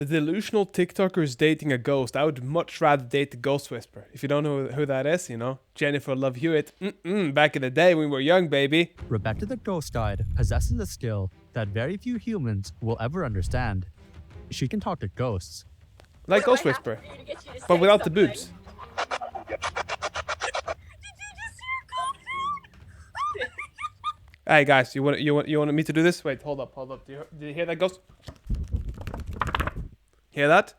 The delusional TikToker is dating a ghost. I would much rather date the Ghost Whisperer. If you don't know who that is, you know, Jennifer Love Hewitt. Back in the day when we were young, baby. Rebecca the Ghost Guide possesses a skill that very few humans will ever understand. She can talk to ghosts. Like Ghost Whisperer, but without the boobs. Hey guys, you want me to do this? Wait, hold up. Did you hear that ghost? Hear that?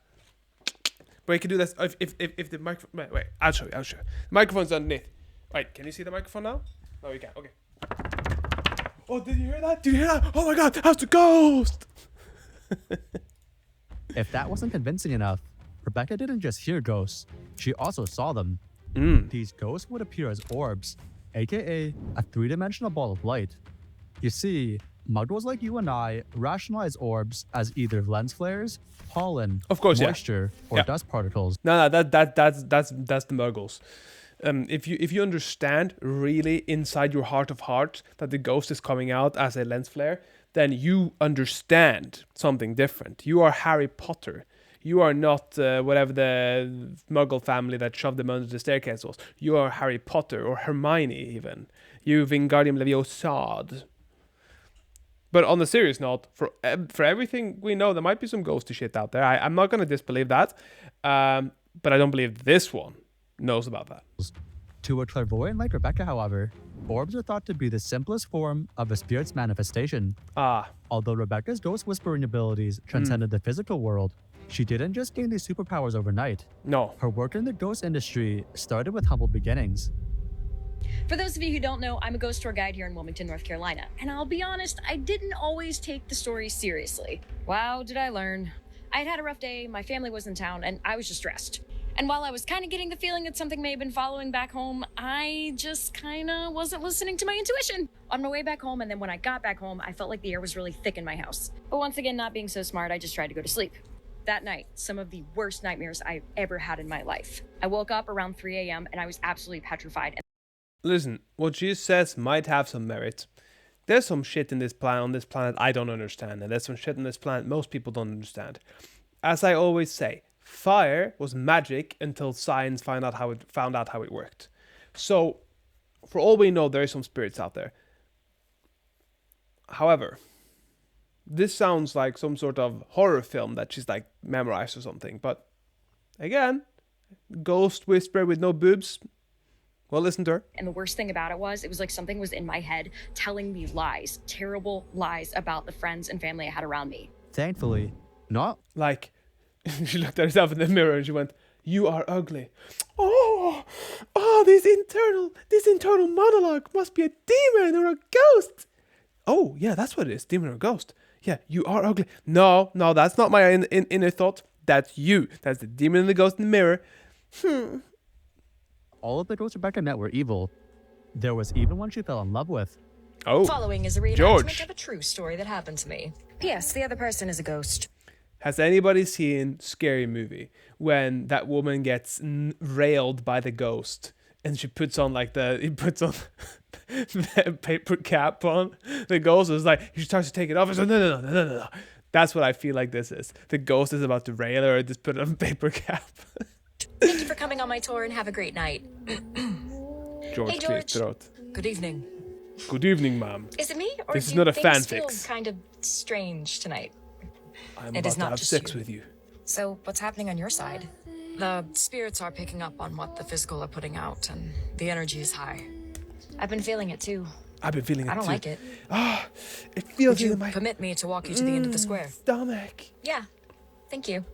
But you can do this if the microphone. Wait, I'll show you. The microphone's underneath. Wait, can you see the microphone now? No, you can't. Okay. Oh, did you hear that? Oh my God, that's the ghost! If that wasn't convincing enough, Rebecca didn't just hear ghosts, she also saw them. These ghosts would appear as orbs, aka a three-dimensional ball of light. You see, muggles like you and I rationalize orbs as either lens flares, pollen, of course, moisture, or dust particles. No, that's the muggles. If you understand really inside your heart of hearts that the ghost is coming out as a lens flare, then you understand something different. You are Harry Potter. You are not whatever the Muggle family that shoved them under the staircase was. You are Harry Potter or Hermione even. You Wingardium Leviosa. But on a serious note, for everything we know, there might be some ghosty shit out there. I'm not going to disbelieve that. But I don't believe this one knows about that. To a clairvoyant like Rebecca, however, orbs are thought to be the simplest form of a spirit's manifestation. Although Rebecca's ghost whispering abilities transcended the physical world, she didn't just gain these superpowers overnight. No. Her work in the ghost industry started with humble beginnings. For those of you who don't know, I'm a ghost tour guide here in Wilmington, North Carolina. And I'll be honest, I didn't always take the stories seriously. Wow, did I learn. I'd had a rough day, my family was in town, and I was just stressed. And while I was kind of getting the feeling that something may have been following back home, I just kind of wasn't listening to my intuition. On my way back home, and then when I got back home, I felt like the air was really thick in my house. But once again, not being so smart, I just tried to go to sleep. That night, some of the worst nightmares I've ever had in my life. I woke up around 3 a.m. and I was absolutely petrified. Listen, what she says might have some merit. There's some shit in this planet, on this planet I don't understand, and there's some shit on this planet most people don't understand. As I always say, fire was magic until science found out how it worked. So, for all we know, there are some spirits out there. However, this sounds like some sort of horror film that she's like memorized or something. But again, ghost whisperer with no boobs. Well, listen to her. And the worst thing about it was like something was in my head telling me lies, terrible lies about the friends and family I had around me. Thankfully, not like she looked at herself in the mirror and she went, "You are ugly." Oh, this internal monologue must be a demon or a ghost. Oh, yeah, that's what it is, demon or ghost. Yeah, you are ugly. No, that's not my inner thought. That's you. That's the demon and the ghost in the mirror. All of the ghosts Rebecca met were evil. There was even one she fell in love with. Oh, Following is a reenactment of a true story that happened to me. P.S. The other person is a ghost. Has anybody seen Scary Movie when that woman gets railed by the ghost and she puts on the paper cap on? The ghost is like, she starts to take it off and says, no. That's what I feel like this is. The ghost is about to rail her and just put on a paper cap. Thank you for coming on my tour and have a great night. George, hey, George. Throat. Good evening. Good evening, ma'am. Is it me, or this do is not a things feel fanfic. kind of strange tonight? I'm It about is to not have just sex you. with you. So, what's happening on your side? The spirits are picking up on what the physical are putting out, and the energy is high. I've been feeling it too. I've been feeling it I don't too. like it. It feels Would you in my permit me to walk you to the end of the square? stomach. Yeah. Thank you.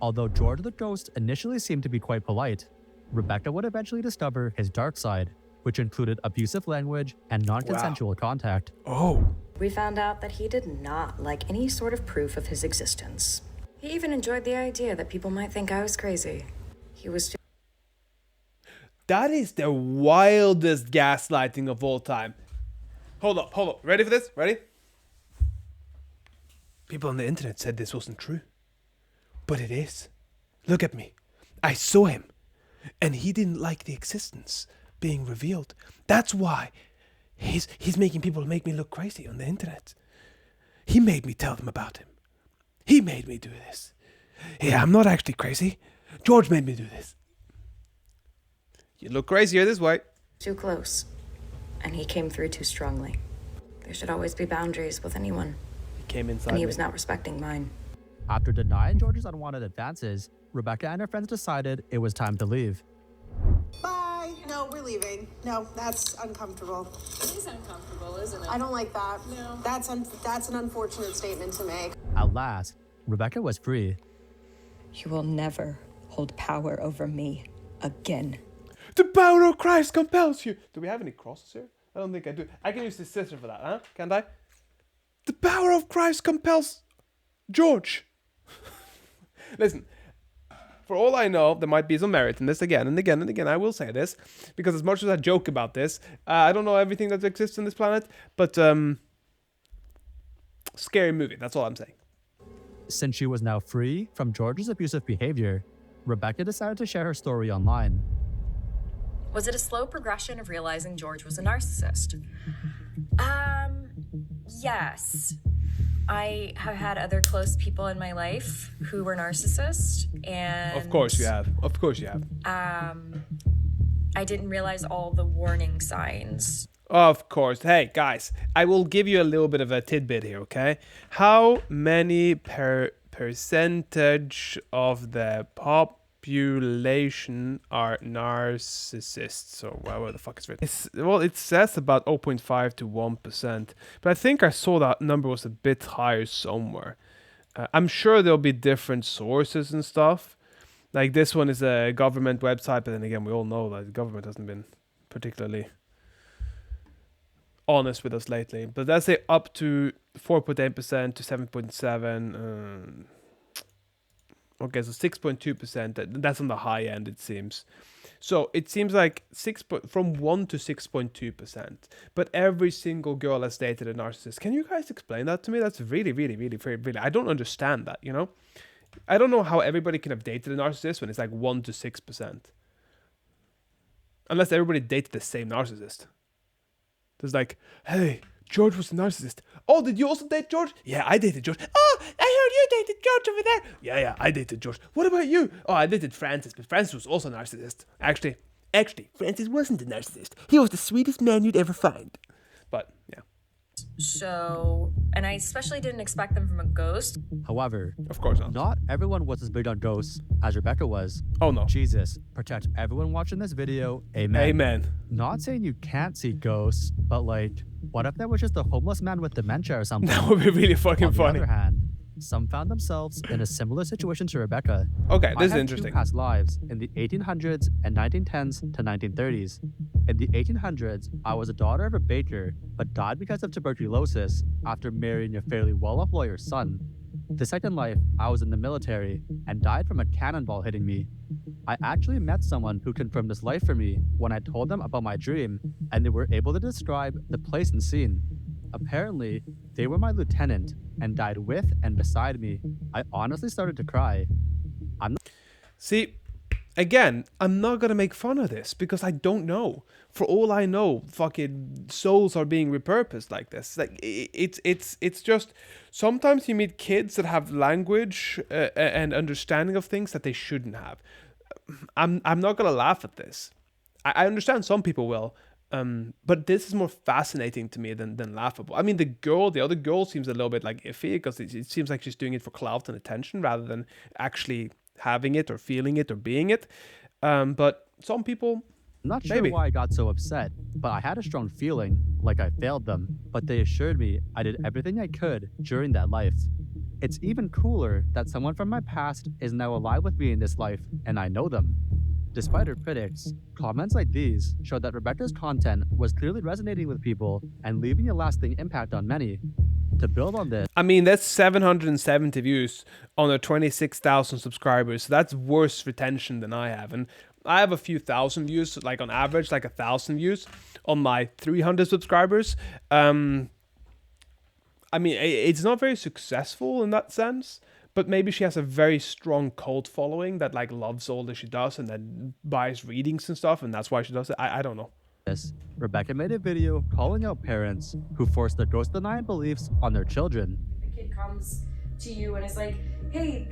Although George the Ghost initially seemed to be quite polite, Rebecca would eventually discover his dark side, which included abusive language and non-consensual contact. Oh. We found out that he did not like any sort of proof of his existence. He even enjoyed the idea that people might think I was crazy. He was That is the wildest gaslighting of all time. Hold up. Ready for this? Ready? People on the internet said this wasn't true. But it is. Look at me. I saw him. And he didn't like the existence being revealed. That's why he's making people make me look crazy on the internet. He made me tell them about him. He made me do this. Yeah, I'm not actually crazy. George made me do this. You look crazier this way. Too close. And he came through too strongly. There should always be boundaries with anyone. He came inside And he me. was not respecting mine. After denying George's unwanted advances, Rebecca and her friends decided it was time to leave. Bye. No, we're leaving. No, that's uncomfortable. It is uncomfortable, isn't it? I don't like that. No. That's an unfortunate statement to make. At last, Rebecca was free. You will never hold power over me again. The power of Christ compels you. Do we have any crosses here? I don't think I do. I can use the scissor for that, huh? Can't I? The power of Christ compels George. Listen, for all I know, there might be some merit in this again and again and again. I will say this, because as much as I joke about this, I don't know everything that exists on this planet, but scary movie, that's all I'm saying. Since she was now free from George's abusive behavior, Rebecca decided to share her story online. Was it a slow progression of realizing George was a narcissist? Yes. I have had other close people in my life who were narcissists, and Of course you have. Of course you have. I didn't realize all the warning signs. Of course. Hey, guys, I will give you a little bit of a tidbit here, okay? How many percentage of the population are narcissists? Or whatever the fuck is written. Well, it says about 0.5 to 1%. But I think I saw that number was a bit higher somewhere. I'm sure there'll be different sources and stuff. Like this one is a government website, but then again, we all know that the government hasn't been particularly honest with us lately. But let's say up to 4.8% to 7.7%. Okay, so 6.2%. That's on the high end, it seems. So it seems like from 1 to 6.2%. But every single girl has dated a narcissist. Can you guys explain that to me? That's really, really, really, really. I don't understand that, you know? I don't know how everybody can have dated a narcissist when it's like 1 to 6%. Unless everybody dated the same narcissist. There's like, hey, George was a narcissist. Oh, did you also date George? Yeah, I dated George. Oh, I heard you dated George over there. Yeah, I dated George. What about you? Oh, I dated Francis, but Francis was also a narcissist. Actually, Francis wasn't a narcissist. He was the sweetest man you'd ever find. But, yeah. So, and I especially didn't expect them from a ghost. However, Of course not. not everyone was as big on ghosts as Rebecca was. Oh, no. Jesus, protect everyone watching this video. Amen. Amen. Not saying you can't see ghosts, but like, what if there was just a homeless man with dementia or something? That would be really fucking On the funny. other hand, some found themselves in a similar situation to Rebecca. Okay, I this is had interesting. two past lives in the 1800s and 1910s to 1930s. In the 1800s, I was a daughter of a baker, but died because of tuberculosis after marrying a fairly well-off lawyer's son. The second life, I was in the military and died from a cannonball hitting me. I actually met someone who confirmed this life for me when I told them about my dream, and they were able to describe the place and scene. Apparently, they were my lieutenant and died with and beside me. I honestly started to cry. See, again, I'm not gonna make fun of this because I don't know. For all I know, fucking souls are being repurposed like this. Like it's just sometimes you meet kids that have language and understanding of things that they shouldn't have. I'm not gonna laugh at this. I understand some people will. But this is more fascinating to me than laughable. I mean, the other girl seems a little bit like iffy because it seems like she's doing it for clout and attention rather than actually having it or feeling it or being it. But some people, I'm not sure maybe. why I got so upset, but I had a strong feeling like I failed them. But they assured me I did everything I could during that life. It's even cooler that someone from my past is now alive with me in this life, and I know them. Despite her critics, comments like these showed that Rebecca's content was clearly resonating with people and leaving a lasting impact on many. To build on this, I mean, that's 770 views on her 26,000 subscribers. So that's worse retention than I have. And I have a few thousand views, like on average, like 1,000 views on my 300 subscribers. I mean, it's not very successful in that sense. But maybe she has a very strong cult following that like loves all that she does and then buys readings and stuff, and that's why she does it. I don't know. Rebecca made a video calling out parents who forced their ghost denying beliefs on their children. The kid comes to you and is like, hey,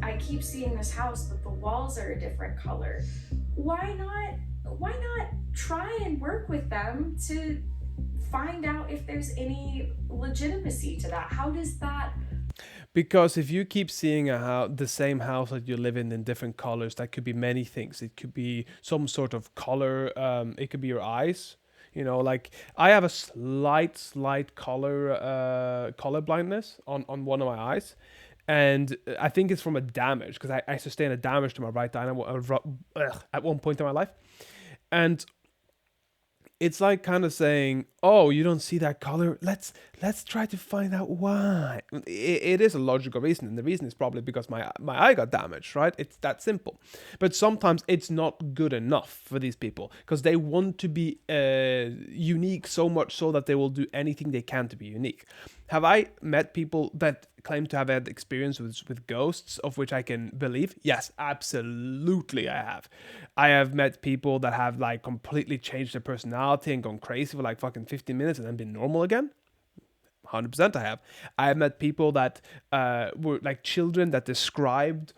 I keep seeing this house, but the walls are a different color. Why not try and work with them to find out if there's any legitimacy to that? How does that... Because if you keep seeing the same house that you live in different colors, that could be many things. It could be some sort of color. It could be your eyes. You know, like I have a slight color blindness on one of my eyes, and I think it's from a damage because I sustained a damage to my right eye at one point in my life, and it's like kind of saying, oh, you don't see that color, let's try to find out why. It is a logical reason, and the reason is probably because my eye got damaged, right? It's that simple. But sometimes it's not good enough for these people because they want to be unique so much so that they will do anything they can to be unique. Have I met people that claim to have had experience with ghosts, of which I can believe? Yes, absolutely I have. I have met people that have like completely changed their personality and gone crazy for like fucking 15 minutes and then been normal again. 100% I have. I have met people that were like children that described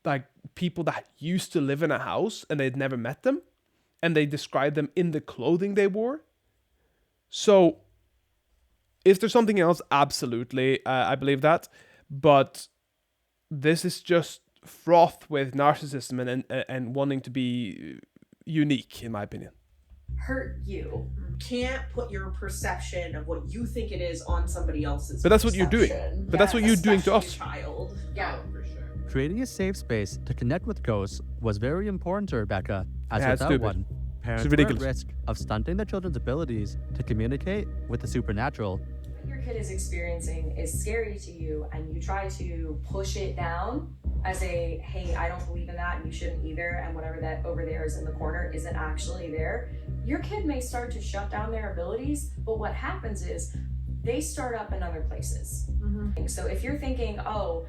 like people that used to live in a house and they'd never met them, and they described them in the clothing they wore. So if there's something else, absolutely, I believe that. But this is just fraught with narcissism and wanting to be unique, in my opinion. Hurt you. Can't put your perception of what you think it is on somebody else's. But that's what you're doing. But that's what you're doing to us. Child. Yeah. Oh, for sure. Creating a safe space to connect with ghosts was very important to Rebecca, as Yeah, it's without stupid. one, parents were at risk of stunting their children's abilities to communicate with the supernatural. What your kid is experiencing is scary to you, and you try to push it down as a, hey, I don't believe in that, and you shouldn't either, and whatever that over there is in the corner isn't actually there. Your kid may start to shut down their abilities, but what happens is they start up in other places. Mm-hmm. So if you're thinking, oh,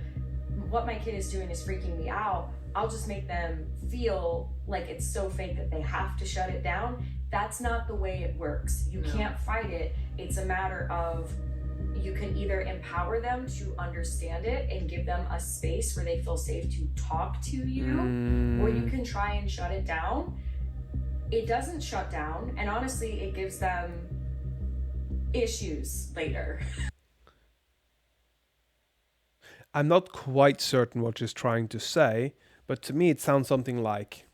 what my kid is doing is freaking me out, I'll just make them feel like it's so fake that they have to shut it down. That's not the way it works. You can't fight it. It's a matter of, you can either empower them to understand it and give them a space where they feel safe to talk to you, or you can try and shut it down. It doesn't shut down, and honestly, it gives them issues later. I'm not quite certain what she's trying to say, but to me it sounds something like,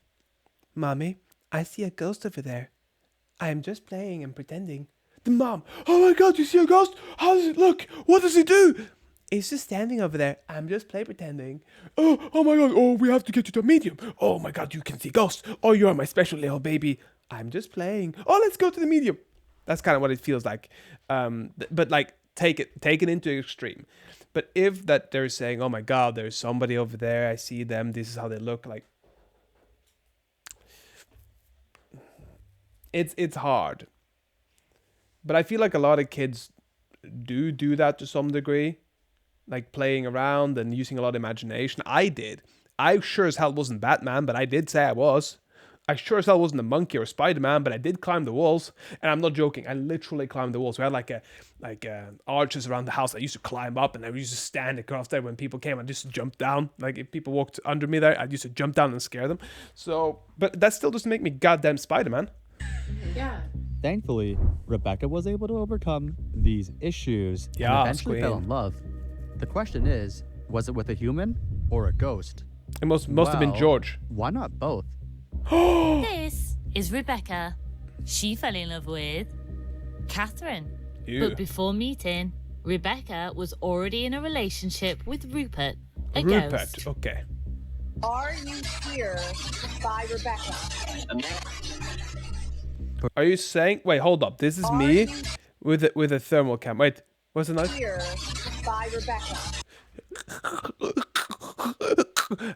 Mommy, I see a ghost over there. I am just playing and pretending. The mom, oh my god, you see a ghost? How does it look? What does he do? He's just standing over there. I'm just pretending. Oh my god, oh, we have to get you to a medium. Oh my god, you can see ghosts. Oh, you're my special little baby. I'm just playing. Oh, let's go to the medium. That's kind of what it feels like. But like, take it into extreme. But if that they're saying, oh my god, there's somebody over there, I see them, this is how they look, like, it's hard. But I feel like a lot of kids do that to some degree, like playing around and using a lot of imagination. I did. I sure as hell wasn't Batman, but I did say I was. I sure as hell wasn't a monkey or Spider-Man, but I did climb the walls. And I'm not joking. I literally climbed the walls. We had like arches around the house. I used to climb up, and I used to stand across there when people came. I just jump down. Like if people walked under me there, I used to jump down and scare them. So, but that still doesn't make me goddamn Spider-Man. Yeah. Thankfully, Rebecca was able to overcome these issues and eventually fell in love. The question is, was it with a human or a ghost? It must have been George. Why not both? This is Rebecca. She fell in love with Catherine. Ew. But before meeting, Rebecca was already in a relationship with Rupert, a Rupert, ghost. okay. Are you here by Rebecca? Are you saying? Wait, hold up. This is me with a thermal cam. Wait, what's the noise? Here by Rebecca.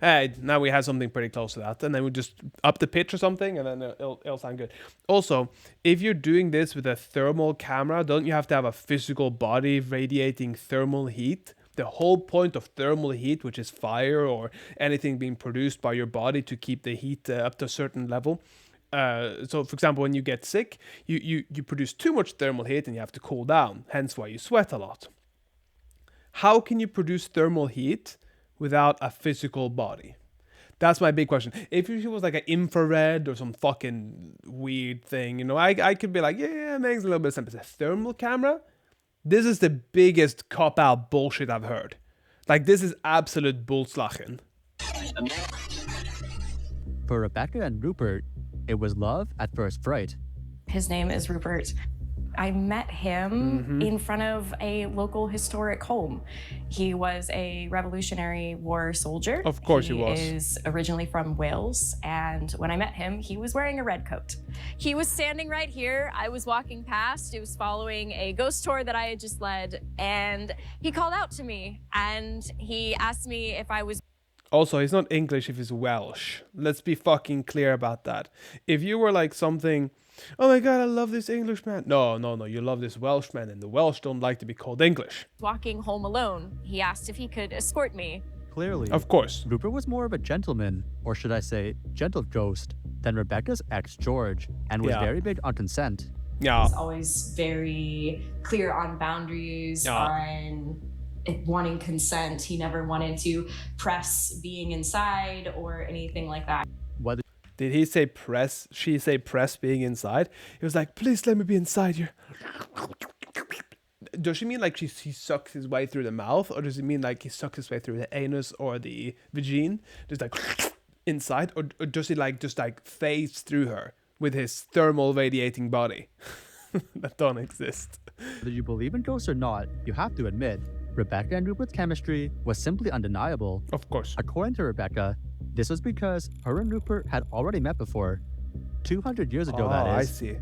Hey, now we have something pretty close to that, and then we just up the pitch or something, and then it'll sound good. Also, if you're doing this with a thermal camera, don't you have to have a physical body radiating thermal heat? The whole point of thermal heat, which is fire or anything being produced by your body to keep the heat up to a certain level. So, for example, when you get sick, you produce too much thermal heat and you have to cool down. Hence why you sweat a lot. How can you produce thermal heat without a physical body? That's my big question. If it was like an infrared or some fucking weird thing, you know, I could be like, yeah, it makes a little bit of sense. But a thermal camera? This is the biggest cop-out bullshit I've heard. Like, this is absolute bullslachen. For Rebecca and Rupert, it was love at first fright. His name is Rupert. I met him in front of a local historic home. He was a Revolutionary War soldier. Of course he was. He is originally from Wales, and when I met him, he was wearing a red coat. He was standing right here. I was walking past. It was following a ghost tour that I had just led, and he called out to me, and he asked me if I was... Also, he's not English if he's Welsh. Let's be fucking clear about that. If you were like something... Oh my god, I love this Englishman. No, you love this Welshman, and the Welsh don't like to be called English. walking home alone. He asked if he could escort me. Clearly, of course, Rupert was more of a gentleman, or should I say, gentle ghost, than Rebecca's ex George, and was very big on consent. Yeah. He's always very clear on boundaries, on wanting consent. He never wanted to press being inside or anything like that. Did he say press? She say press being inside? He was like, please let me be inside here. Does she mean like he sucks his way through the mouth? Or does it mean like he sucks his way through the anus or the vagina? Just like inside? Or does he like just like phase through her with his thermal radiating body? That don't exist. Whether you believe in ghosts or not, you have to admit, Rebecca and Rupert's chemistry was simply undeniable. Of course. According to Rebecca, this was because her and Rupert had already met before. 200 years ago, that is. I see.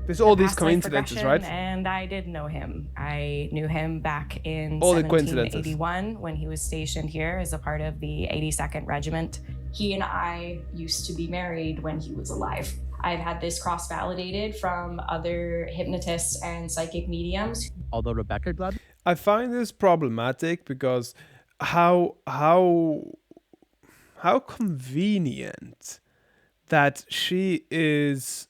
There's all these coincidences, right? And I did know him. I knew him back in all 1781 when he was stationed here as a part of the 82nd Regiment. He and I used to be married when he was alive. I've had this cross-validated from other hypnotists and psychic mediums. Although Rebecca glad I find this problematic because how convenient that she is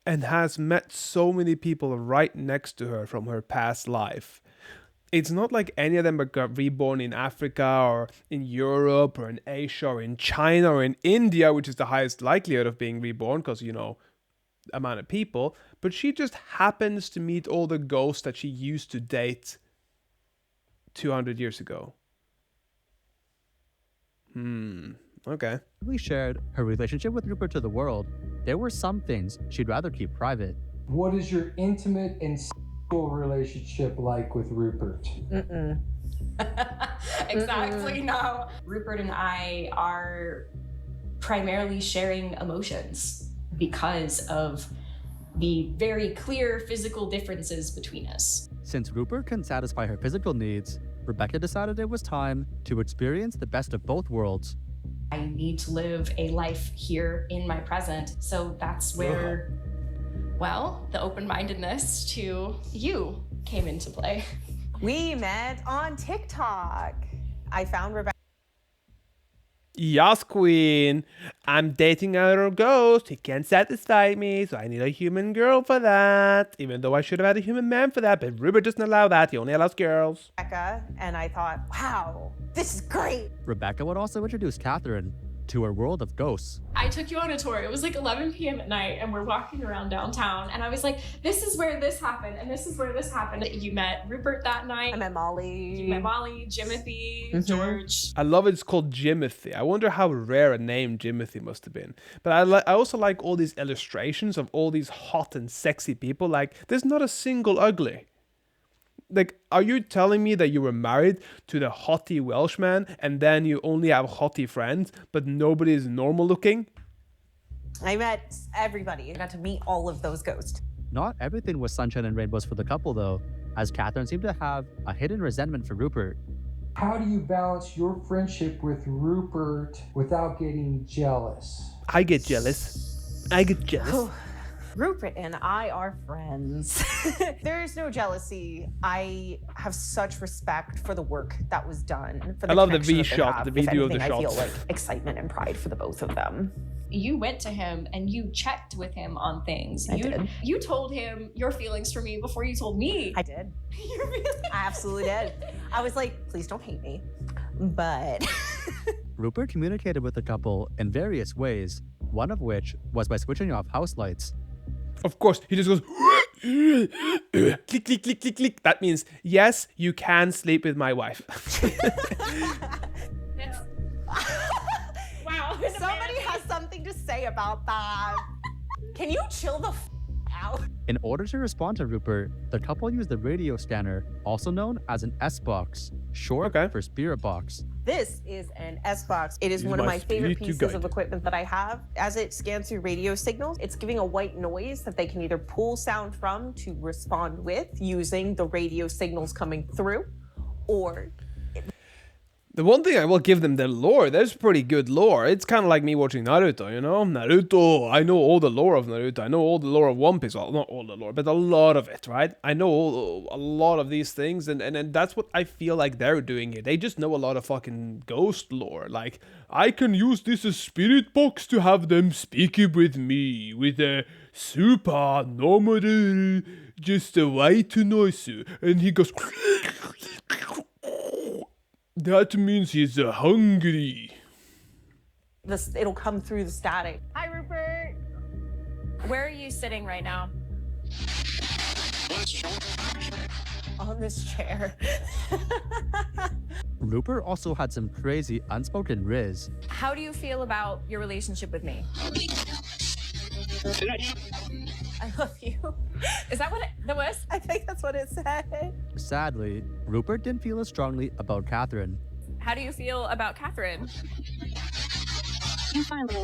and has met so many people right next to her from her past life. It's not like any of them got reborn in Africa or in Europe or in Asia or in China or in India, which is the highest likelihood of being reborn because, you know, amount of people. But she just happens to meet all the ghosts that she used to date 200 years ago. Okay. We shared her relationship with Rupert to the world. There were some things she'd rather keep private. What is your intimate and sexual relationship like with Rupert? Exactly, no. Rupert and I are primarily sharing emotions because of the very clear physical differences between us. Since Rupert couldn't satisfy her physical needs, Rebecca decided it was time to experience the best of both worlds. I need to live a life here in my present. So that's where, well, the open-mindedness to you came into play. We met on TikTok. I found Rebecca. Yes, queen. I'm dating a ghost. He can't satisfy me, so I need a human girl for that. Even though I should have had a human man for that, but Rupert doesn't allow that. He only allows girls. And I thought, wow, this is great. Rebecca would also introduce Catherine to her world of ghosts. I took you on a tour. It was like 11 p.m. at night, and we're walking around downtown, and I was like, this is where this happened, and this is where this happened. You met Rupert that night. I met Molly. You met Molly, Jimothy, George. I love it's called Jimothy. I wonder how rare a name Jimothy must have been. But I also like all these illustrations of all these hot and sexy people. Like, there's not a single ugly. Like, are you telling me that you were married to the hottie Welshman and then you only have hottie friends, but nobody is normal looking? I met everybody. I got to meet all of those ghosts. Not everything was sunshine and rainbows for the couple, though, as Catherine seemed to have a hidden resentment for Rupert. How do you balance your friendship with Rupert without getting jealous? I get jealous. Rupert and I are friends. There is no jealousy. I have such respect for the work that was done. For the I love the connection V that they shot, have. the If video of the anything, I feel shots. like excitement and pride for the both of them. You went to him and you checked with him on things. I did. You told him your feelings for me before you told me. I did. I absolutely did. I was like, please don't hate me. But Rupert communicated with the couple in various ways, one of which was by switching off house lights. Of course, he just goes click, click, click, click, click. That means, yes, you can sleep with my wife. wow, somebody has something to say about that. Can you chill the out? In order to respond to Rupert, the couple used the radio scanner, also known as an S-Box, short for spirit box. This is an S-Box. It is Use one of my my favorite spirit to pieces guide of you. equipment that I have. As it scans through radio signals, it's giving a white noise that they can either pull sound from to respond with using the radio signals coming through, or The one thing I will give them, the lore. There's pretty good lore. It's kind of like me watching Naruto, you know? Naruto, I know all the lore of Naruto. I know all the lore of One Piece. Well, not all the lore, but a lot of it, right? I know a lot of these things, and that's what I feel like they're doing here. They just know a lot of fucking ghost lore. Like, I can use this as spirit box to have them speak with me with a super normal, just a white noise. And he goes... That means he's hungry. it'll come through the static. Hi, Rupert. Where are you sitting right now? On this chair. Rupert also had some crazy unspoken riz. How do you feel about your relationship with me? I love you. Is that what that was? I think that's what it said. Sadly, Rupert didn't feel as strongly about Catherine. How do you feel about Catherine? How do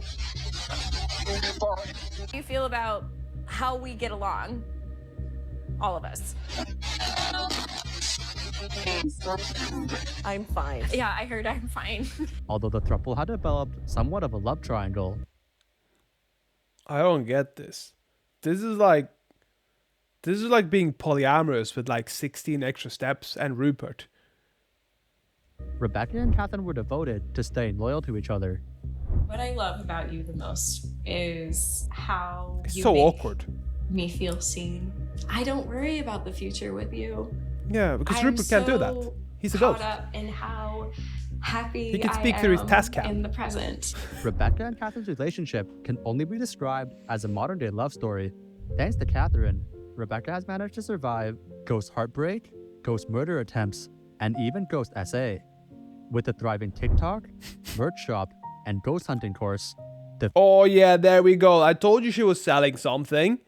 you feel about how we get along? All of us. I'm fine. Yeah, I heard I'm fine. Although the throuple had developed somewhat of a love triangle. I don't get this. This is like being polyamorous with like 16 extra steps and Rupert. Rebecca and Catherine were devoted to staying loyal to each other. What I love about you the most is how It's you so make awkward. me feel seen. I don't worry about the future with you. Yeah, because I'm Rupert can't do that. so He's a caught ghost. up in how happy He can I speak through his am task cam. in the present. Rebecca and Catherine's relationship can only be described as a modern-day love story. Thanks to Catherine, Rebecca has managed to survive ghost heartbreak, ghost murder attempts, and even ghost SA. With a thriving TikTok, merch shop, and ghost hunting course, Oh yeah, there we go. I told you she was selling something.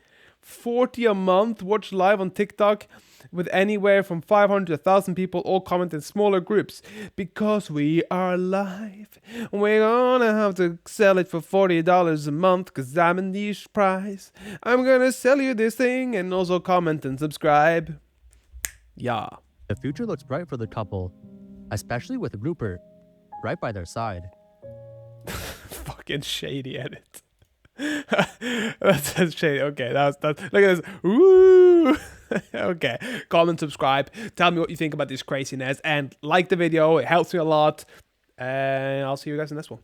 40 a month, watch live on TikTok with anywhere from 500 to 1,000 people all comment in smaller groups. Because we are live, we're gonna have to sell it for $40 a month because I'm a niche price. I'm gonna sell you this thing and also comment and subscribe. Yeah. the future looks bright for the couple, especially with Rupert right by their side. Fucking shady edit. That's shady. Okay, that's look at this. Ooh. Okay, comment, subscribe. Tell me what you think about this craziness and like the video. It helps me a lot. And I'll see you guys in this one.